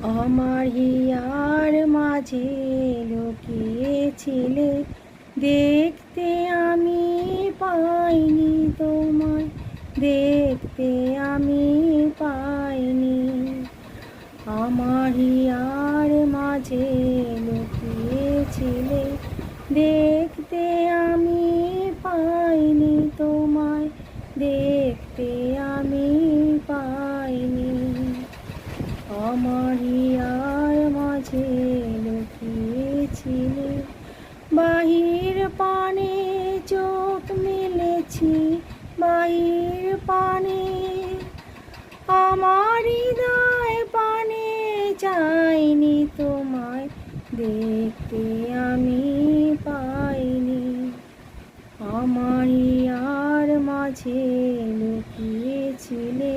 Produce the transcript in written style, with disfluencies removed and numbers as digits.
আমার হিয়ার মাঝে লুকিয়েছিলে, দেখতে আমি পাইনি তোমায়, দেখতে আমি পাইনি। আমার হিয়ার মাঝে লুকিয়েছিলে, দেখতে আমি পাইনি তোমায়, দেখতে আমি পাইনি। আমার হিয়ার মাঝে লুকিয়েছিলে, বাহির পানে চোখ মেলেছি, বাহির পানে আমার হৃদয় পানে চাইনি তোমায়, দেখতে আমি পাইনি। আমার হিয়ার মাঝে লুকিয়েছিলে,